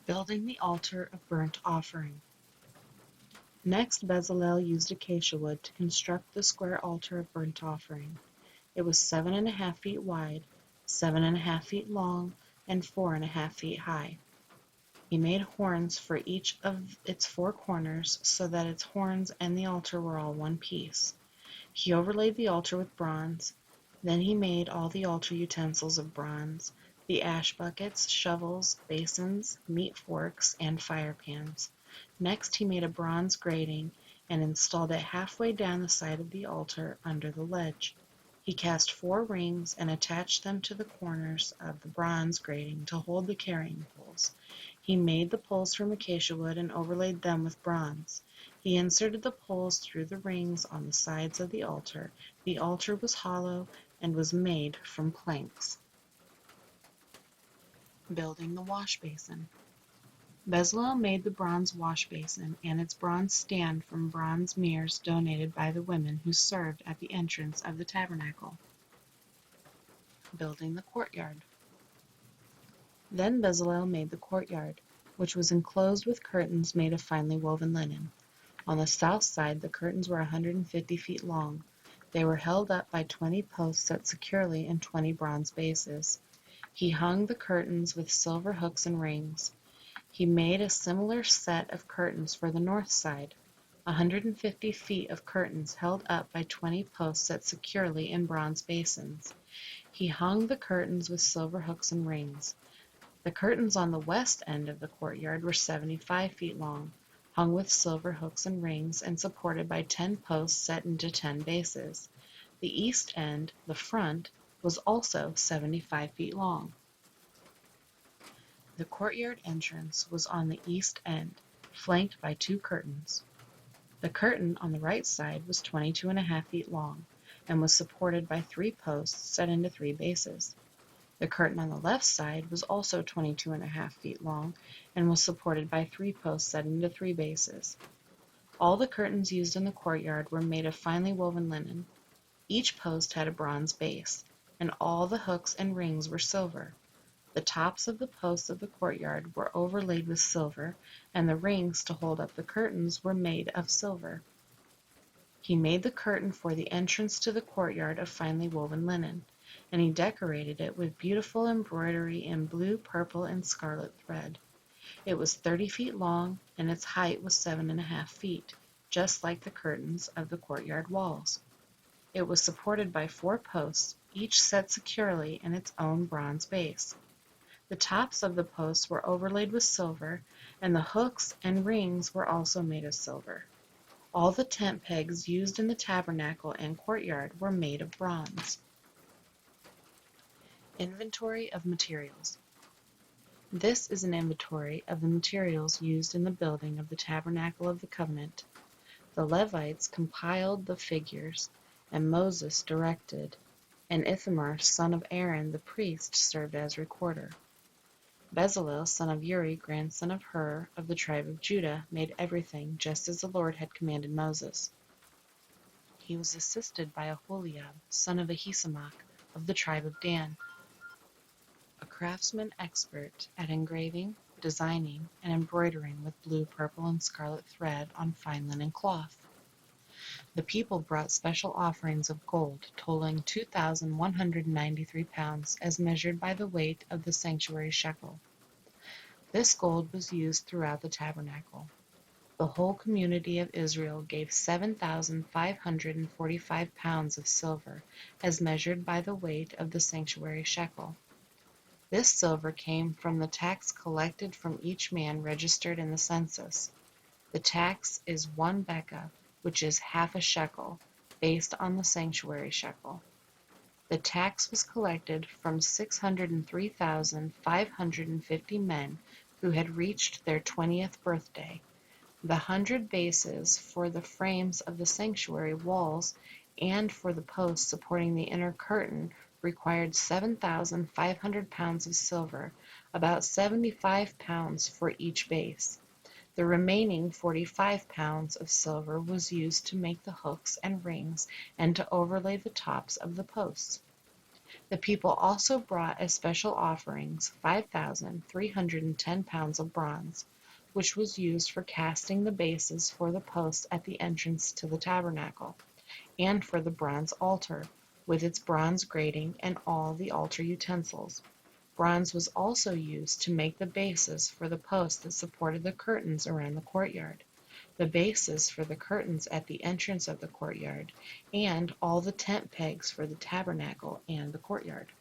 Building the altar of burnt offering. Next Bezalel used acacia wood to construct the square altar of burnt offering. It was 7.5 feet wide, 7.5 feet long, and 4.5 feet high. He made horns for each of its four corners, so that its horns and the altar were all one piece. He overlaid the altar with bronze. Then he made all the altar utensils of bronze, the ash buckets, shovels, basins, meat forks, and fire pans. Next he made a bronze grating and installed it halfway down the side of the altar under the ledge. He cast 4 rings and attached them to the corners of the bronze grating to hold the carrying poles. He made the poles from acacia wood and overlaid them with bronze. He inserted the poles through the rings on the sides of the altar. The altar was hollow and was made from planks. Building the wash basin. Bezalel made the bronze wash basin and its bronze stand from bronze mirrors donated by the women who served at the entrance of the tabernacle. Building the courtyard. Then Bezalel made the courtyard, which was enclosed with curtains made of finely woven linen. On the south side the curtains were 150 feet long. They were held up by 20 posts set securely in 20 bronze bases. He hung the curtains with silver hooks and rings. He made a similar set of curtains for the north side, 150 feet of curtains held up by 20 posts set securely in bronze basins. He hung the curtains with silver hooks and rings. The curtains on the west end of the courtyard were 75 feet long, hung with silver hooks and rings, and supported by 10 posts set into 10 bases. The east end, the front, was also 75 feet long. The courtyard entrance was on the east end, flanked by 2 curtains. The curtain on the right side was 22.5 feet long, and was supported by 3 posts set into 3 bases. The curtain on the left side was also 22.5 feet long, and was supported by 3 posts set into 3 bases. All the curtains used in the courtyard were made of finely woven linen. Each post had a bronze base, and all the hooks and rings were silver. The tops of the posts of the courtyard were overlaid with silver, and the rings to hold up the curtains were made of silver. He made the curtain for the entrance to the courtyard of finely woven linen, and he decorated it with beautiful embroidery in blue, purple, and scarlet thread. It was 30 feet long, and its height was 7.5 feet, just like the curtains of the courtyard walls. It was supported by 4 posts, each set securely in its own bronze base. The tops of the posts were overlaid with silver, and the hooks and rings were also made of silver. All the tent pegs used in the tabernacle and courtyard were made of bronze. Inventory of materials. This is an inventory of the materials used in the building of the tabernacle of the covenant. The Levites compiled the figures, and Moses directed, and Ithamar, son of Aaron the priest, served as recorder. Bezalel, son of Uri, grandson of Hur, of the tribe of Judah, made everything just as the Lord had commanded Moses. He was assisted by Aholiab, son of Ahisamach, of the tribe of Dan, a craftsman expert at engraving, designing, and embroidering with blue, purple, and scarlet thread on fine linen cloth. The people brought special offerings of gold, totaling 2,193 pounds, as measured by the weight of the sanctuary shekel. This gold was used throughout the tabernacle. The whole community of Israel gave 7,545 pounds of silver, as measured by the weight of the sanctuary shekel. This silver came from the tax collected from each man registered in the census. The tax is 1 beka, which is half a shekel, based on the sanctuary shekel. The tax was collected from 603,550 men who had reached their 20th birthday. The 100 bases for the frames of the sanctuary walls and for the posts supporting the inner curtain required 7,500 pounds of silver, about 75 pounds for each base. The remaining 45 pounds of silver was used to make the hooks and rings and to overlay the tops of the posts. The people also brought as special offerings 5,310 pounds of bronze, which was used for casting the bases for the posts at the entrance to the tabernacle, and for the bronze altar, with its bronze grating and all the altar utensils. Bronze was also used to make the bases for the posts that supported the curtains around the courtyard, the bases for the curtains at the entrance of the courtyard, and all the tent pegs for the tabernacle and the courtyard.